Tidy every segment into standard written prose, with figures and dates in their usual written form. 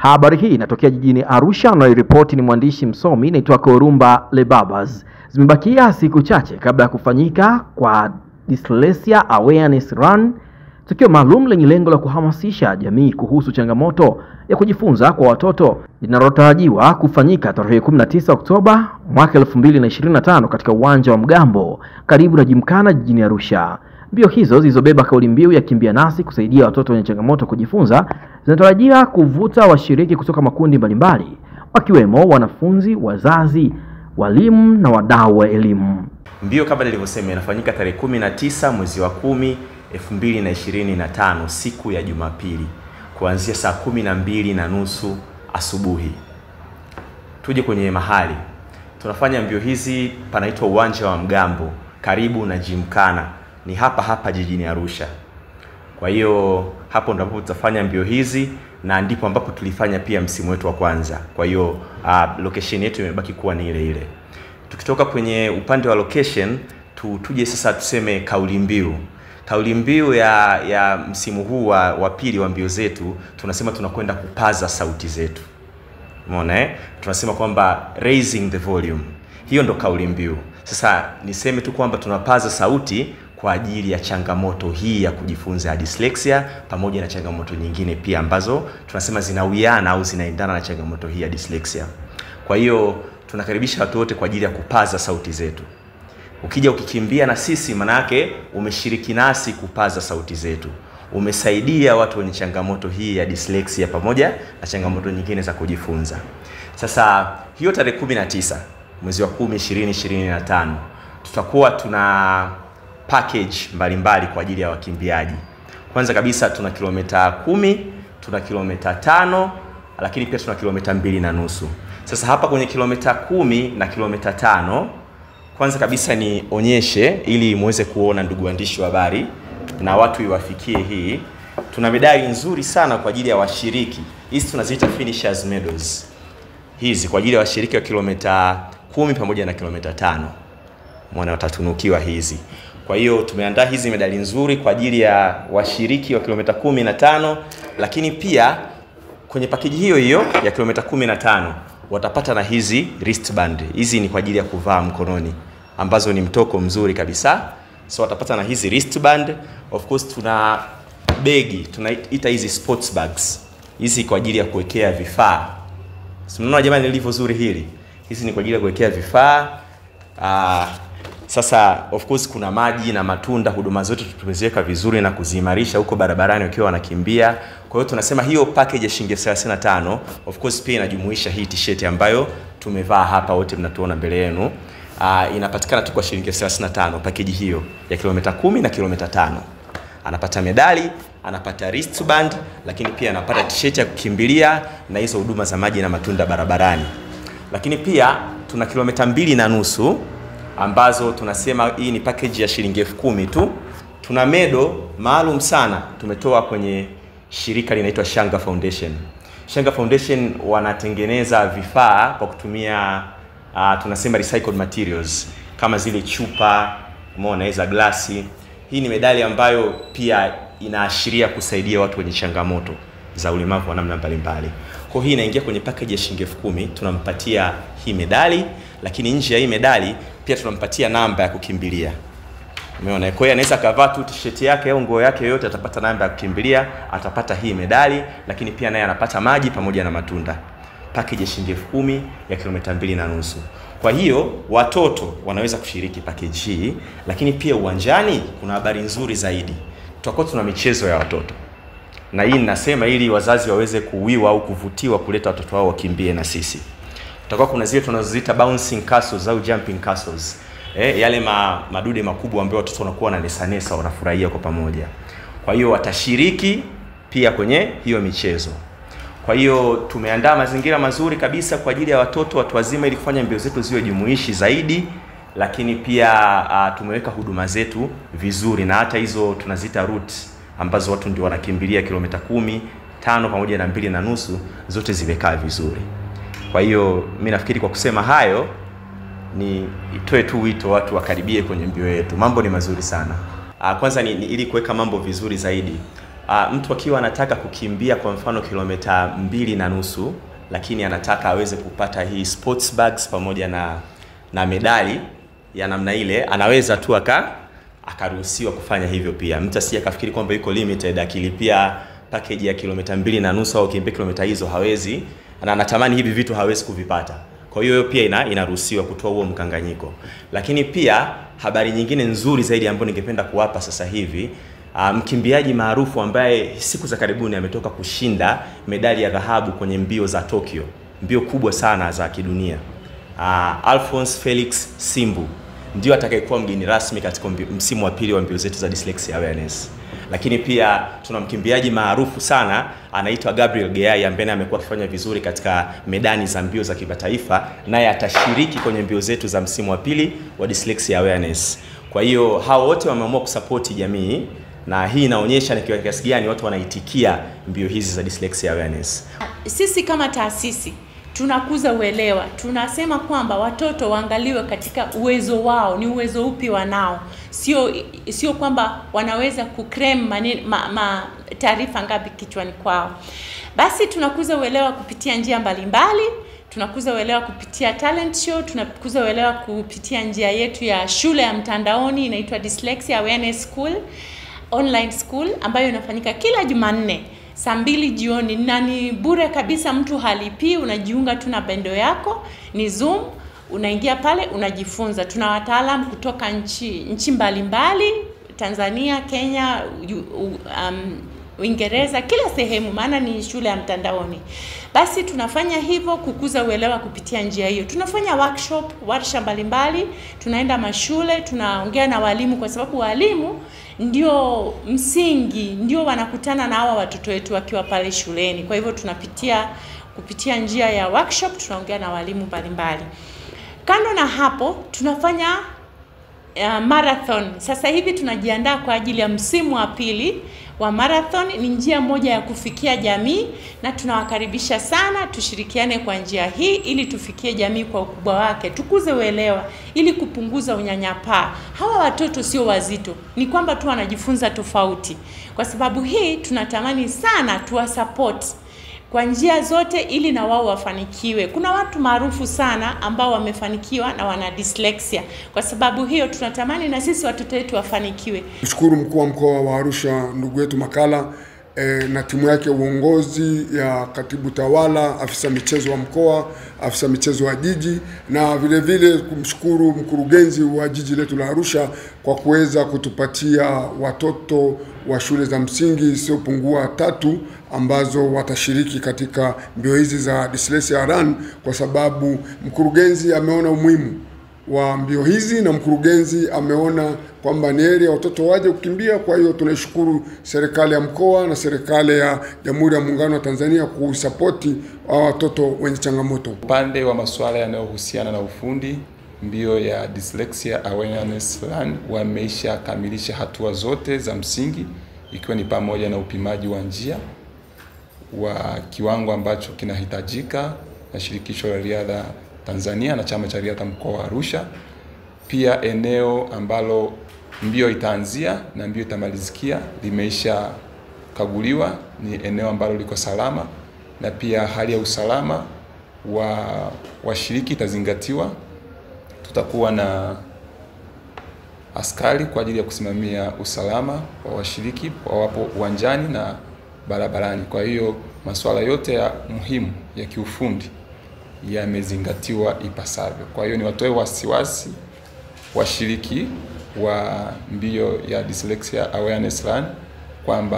Habari hii inatokea jijini Arusha na ripoti ni mwandishi msomi inaitwa Korumba Lebabas. Zimebakia siku chache kabla ya kufanyika kwa Dyslexia Awareness Run, tukio maalum lenye lengo la kuhamasisha jamii kuhusu changamoto ya kujifunza kwa watoto, linalotarajiwa kufanyika tarehe 19 Oktoba mwaka 2025 katika uwanja wa Mgambo karibu na Gymkhana jijini Arusha. Mbio hizo zilizobeba kauli mbiu ya kimbia nasi kusaidia watoto wenye changamoto kujifunza zinatarajiwa kuvuta washiriki kutoka makundi mbalimbali wakiwemo wanafunzi, wazazi, walimu na wadau wa elimu. Mbio kama nilivyosema inafanyika tarehe 19 mwezi wa 10 2025 siku ya Jumapili kuanzia saa 12:30 asubuhi. Tuje kwenye mahali tunafanya mbio hizi, panaitwa uwanja wa Mgambo karibu na Gymkhana, ni hapa jijini Arusha. Kwa hiyo hapo ndipo tutafanya mbio hizi na ndipo ambapo tulifanya pia msimu wetu wa kwanza. Kwa hiyo location yetu imebaki kuwa ni ile ile. Tukitoka kwenye upande wa location tuje sasa tuseme kauli mbiu. Kauli mbiu ya msimu huu wa pili wa mbio zetu tunasema tunakwenda kupaza sauti zetu. Umeona tunasema kwamba raising the volume. Hiyo ndo kauli mbiu. Sasa niseme tu kwamba tunapaza sauti kwa ajili ya changamoto hii ya kujifunza ya dyslexia pamoja na changamoto nyingine pia ambazo tunasema zinawiana au zinaendana na changamoto hii ya dyslexia. Kwa hiyo tunakaribisha watu wote kwa ajili ya kupaza sauti zetu. Ukija ukikimbia na sisi, maana yake umeshiriki nasi kupaza sauti zetu. Umesaidia watu wenye changamoto hii ya dyslexia pamoja na changamoto nyingine za kujifunza. Sasa hiyo tarehe 19 mwezi wa 10 2025 tutakuwa tuna package mbalimbali kwa ajili ya wakimbiaji. Kwanza kabisa tuna kilomita 10, tuna kilomita 5, lakini pia tuna kilomita 2.5. Sasa hapa kwenye kilomita 10 na kilomita 5, kwanza kabisa nionyeshe ili muweze kuona, ndugu waandishi wa habari, na watu iwafikie hii. Tuna medali nzuri sana kwa ajili ya washiriki. Hizi tunaziita finishers medals. Hizi kwa ajili ya washiriki wa kilomita 10 pamoja na kilomita 5. Mwana watatunukiwa hizi. Kwa hiyo tumeandaa hizi medali nzuri kwa ajili ya washiriki wa kilomita 10 na 5, lakini pia kwenye package hiyo hiyo ya kilomita 15 watapata na hizi wristband. Hizi ni kwa ajili ya kuvaa mkononi ambazo ni mtoko mzuri kabisa. So watapata na hizi wristband. Of course tuna begi, tunaita hizi sports bags. Hizi kwa ajili ya kuwekea vifaa. Mnaona jamani lilivyo zuri hili. Hizi ni kwa ajili ya kuwekea vifaa. Sasa of course kuna maji na matunda, huduma zote tumeziweka vizuri na kuziimarisha huko barabarani wakiwa wanakimbia. Kwa hiyo tunasema hiyo package ya shilingi 35 of course pia inajumuisha hii t-shirt ambayo tumevaa hapa wote mnatuona mbele yenu. Inapatikana tu kwa shilingi 35 package hiyo ya kilomita 10 na kilomita 5. Anapata medali, anapata wristband, lakini pia anapata t-shirt ya kukimbilia na hizo huduma za maji na matunda barabarani. Lakini pia tuna kilomita 2.5 ambazo tunasema hii ni package ya shilingi 10,000 tu. Tuna medo maalum sana tumetoa kwenye shirika linaitwa Shanga Foundation. Shanga Foundation wanatengeneza vifaa kwa kutumia tunasema recycled materials kama zile chupa, umeona hizo glasi. Hii ni medali ambayo pia inaashiria kusaidia watu wenye changamoto za ulemavu wa namna mbalimbali. Kwa hii inaingia kwenye package ya shilingi 10,000, tunampatia hii medali, lakini nje ya hii medali pia tunampatia namba ya kukimbilia. Umeona? Kwa hiyo anaweza kavaa tu t-shirt yake au nguo yake yote, atapata namba ya kukimbilia, atapata hii medali, lakini pia naye anapata maji pamoja na matunda. Package ya shilingi 10,000 ya kilomita 2.5. Kwa hiyo watoto wanaweza kushiriki package hii, lakini pia uwanjani kuna habari nzuri zaidi. Tutakuwa tuna michezo ya watoto. Na hii ninasema ili wazazi waweze kuwiwa au kuvutiwa kuleta watoto wao wakimbie na sisi. Tutakuwa kuna zile tunazoziita bouncing castles au jumping castles. Yale madude makubwa ambayo watoto wanakuwa wananesanesa wanafurahia kwa pamoja. Kwa hiyo watashiriki pia kwenye hiyo michezo. Kwa hiyo tumeandaa mazingira mazuri kabisa kwa ajili ya watoto, watu wazima, ili kufanya mbio zetu ziwe jumuishi zaidi, lakini pia tumeweka huduma zetu vizuri, na hata hizo tunaziita routes ambazo watu ndio wanakimbilia kilomita 10, 5 pamoja na 2.5 zote zimekaa vizuri. Kwa hiyo mimi nafikiri kwa kusema hayo ni itoe tu wito watu wakaribie kwenye mbio yetu. Mambo ni mazuri sana. Kwanza ni ili kuweka mambo vizuri zaidi. Mtu akiwa anataka kukimbia kwa mfano kilomita 2.5, lakini anataka aweze kupata hii sports bags pamoja na medali ya namna ile, anaweza tu akaruhusiwa kufanya hivyo pia. Mtu asije akafikiri kwamba yuko limited, akilipia package ya kilomita 2.5 au kimbia kilomita hizo hawezi, na anatamani hivi vitu hawezi kuvipata. Kwa hiyo pia inaruhusiwa kutoa huo mkanganyiko. Lakini pia habari nyingine nzuri zaidi ambayo ningependa kuwapa sasa hivi, mkimbiaji maarufu ambaye siku za karibuni ametoka kushinda medali ya dhahabu kwenye mbio za Tokyo, mbio kubwa sana za kidunia, Alphonse Felix Simbu ndio atakayekuwa mgeni rasmi katika msimu wa pili wa mbio zetu za dyslexia awareness. Lakini pia tuna mkimbiaji maarufu sana anaitwa Gabriel Geyai ambaye amekuwa akifanya vizuri katika medani za mbio za kimataifa, naye atashiriki kwenye mbio zetu za msimu wa pili wa dyslexia awareness. Kwa hiyo hao wote wameamua kusupport jamii, na hii inaonyesha ni kiasi gani watu wanaitikia mbio hizi za dyslexia awareness. Sisi kama taasisi tunakuza uelewa. Tunasema kwamba watoto waangaliwe katika uwezo wao, ni uwezo upi wanao. Sio kwamba wanaweza kucram taarifa ngapi kichwani kwao. Basi tunakuza uelewa kupitia njia mbalimbali. Tunakuza uelewa kupitia talent show, tunakuza uelewa kupitia njia yetu ya shule ya mtandaoni inaitwa Dyslexia Awareness School, online school, ambayo inafanyika kila Jumanne saa 2 jioni, na ni bure kabisa, mtu halipi, unajiunga tu na bando yako, ni Zoom, unaingia pale unajifunza. Tuna wataalamu kutoka nchi mbalimbali, Tanzania, Kenya, Uingereza, kila sehemu, maana ni shule ya mtandaoni. Basi tunafanya hivyo kukuza uelewa kupitia njia hiyo. Tunafanya workshop, warsha mbalimbali, tunaenda mashule, tunaongea na walimu, kwa sababu walimu ndio msingi, ndio wanakutana na hawa watoto wetu wakiwa pale shuleni. Kwa hivyo kupitia njia ya workshop tunaongea na walimu mbalimbali. Kando na hapo tunafanya marathon. Sasa hivi tunajiandaa kwa ajili ya msimu wa pili wa marathon. Ni njia moja ya kufikia jamii, na tunawakaribisha sana tushirikiane kwa njia hii ili tufikie jamii kwa ukubwa wake, tukuze uelewa ili kupunguza unyanyapaa. Hawa watoto sio wazito, ni kwamba tu wanajifunza tofauti. Kwa sababu hii tunatamani sana tuwasupport kwa njia zote ili na wao wafanikiwe. Kuna watu maarufu sana ambao wamefanikiwa na wana dyslexia. Kwa sababu hiyo tunatamani na sisi watoto wetu wafanikiwe. Mshukuru mkuu wa mkoa wa Arusha ndugu yetu Makala na timu yake uongozi ya katibu tawala, afisa michezo wa mkoa, afisa michezo wa jiji, na vile vile kumshukuru mkurugenzi wa jiji letu la Arusha kwa kuweza kutupatia watoto wa shule za msingi isiyopungua 3 ambazo watashiriki katika mbio hizi za Dyslexia Run, kwa sababu mkurugenzi ameona umuhimu wa mbio hizi na mkurugenzi ameona kwamba ni heri watoto waje kukimbia. Kwa hiyo tunaishukuru serikali ya mkoa na serikali ya Jamhuri ya Muungano wa Tanzania kusapoti watoto wenye changamoto. Upande wa masuala yanayohusiana na ufundi, mbio ya Dyslexia Awareness Run wameisha kamilisha hatua zote za msingi, ikiwa ni pamoja na upimaji wa njia wa kiwango ambacho kinahitajika na Shirikisho la Riadha Tanzania na Chama cha Riadha mkoa wa Arusha. Pia eneo ambalo mbio itaanzia na mbio itamalizikia limeisha kaguliwa, ni eneo ambalo liko salama, na pia hali ya usalama wa washiriki itazingatiwa. Tutakuwa na askari kwa ajili ya kusimamia usalama wa washiriki wapo uwanjani na barabarani. Kwa hiyo masuala yote ya muhimu ya kiufundi yamezingatiwa ipasavyo. Kwa hiyo ni watoe wasiwasi washiriki wa mbio ya Dyslexia Awareness Run kwamba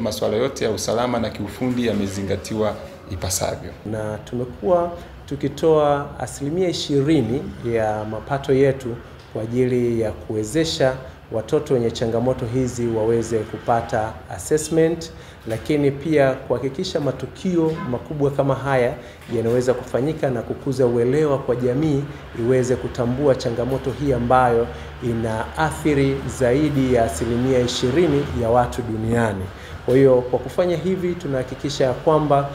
masuala yote ya usalama na kiufundi yamezingatiwa ipasavyo. Na tumekuwa tukitoa 20% ya mapato yetu kwa ajili ya kuwezesha watoto wenye changamoto hizi waweze kupata assessment, lakini pia kuhakikisha matukio makubwa kama haya yanaweza kufanyika na kukuza uelewa kwa jamii iweze kutambua changamoto hii ambayo inaathiri zaidi ya 20% ya watu duniani. Kwa hiyo kwa kufanya hivi tunahakikisha kwamba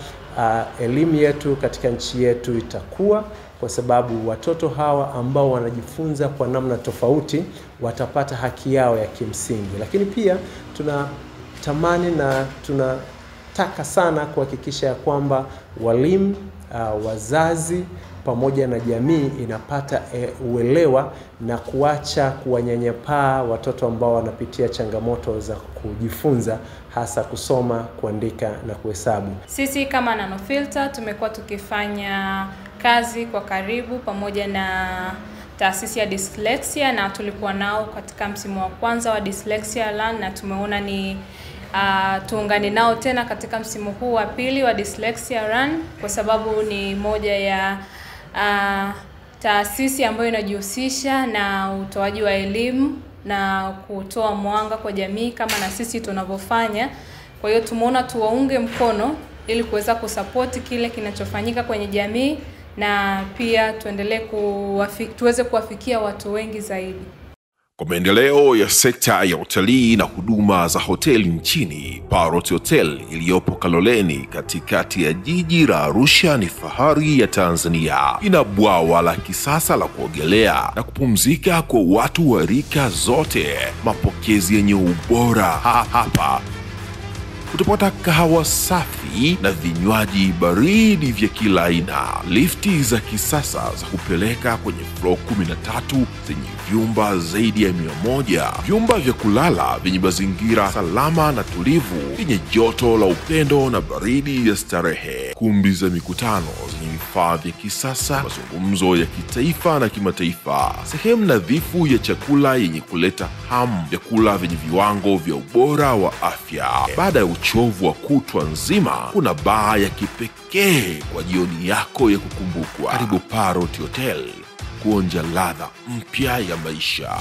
elimu yetu katika nchi yetu itakuwa, kwa sababu watoto hawa ambao wanajifunza kwa namna tofauti watapata haki yao ya kimsingi. Lakini pia tunatamani na tunataka sana kuhakikisha ya kwamba walimu, wazazi pamoja na jamii inapata uelewa na kuacha kuwanyanyapaa watoto ambao wanapitia changamoto za kujifunza, hasa kusoma, kuandika na kuhesabu. Sisi kama Nanofilter tumekuwa tukifanya kazi kwa karibu pamoja na taasisi ya Dyslexia, na tulikuwa nao katika msimu wa kwanza wa Dyslexia Learn, na tumeona ni tuungane nao tena katika msimu huu wa pili wa Dyslexia Run, kwa sababu ni moja ya taasisi ambayo inajihusisha na utoaji wa elimu na kutoa mwanga kwa jamii kama na sisi tunavyofanya. Kwa hiyo tumeona tuwaunge mkono ili kuweza kusupport kile kinachofanyika kwenye jamii, na pia tuweze kuwafikia watu wengi zaidi. Kwa maendeleo ya sekta ya utalii na huduma za hoteli nchini, Parrot Hotel iliyopo Kaloleni katikati ya jiji la Arusha ni fahari ya Tanzania. Ina bwawa la kisasa la kuogelea na kupumzika kwa watu wa rika zote, mapokezi yenye ubora. Hapa utapata kahawa safi na vinywaji baridi vya kila aina, lifti za kisasa za kupeleka kwenye floor 13 zenye vyumba zaidi ya 100, vyumba vya kulala vyenye mazingira salama na tulivu, vyenye joto la upendo na baridi ya starehe, kumbi za mikutano zenye vifaa vya kisasa, mazungumzo ya kitaifa na kimataifa, sehemu nadhifu ya chakula yenye kuleta hamu, vyakula vyenye viwango vya ubora wa afya. Baada ya uchovu wa kutwa nzima, kuna baa ya kipekee kwa jioni yako ya kukumbukwa. Karibu Parrot Hotel kuonja ladha mpya ya maisha.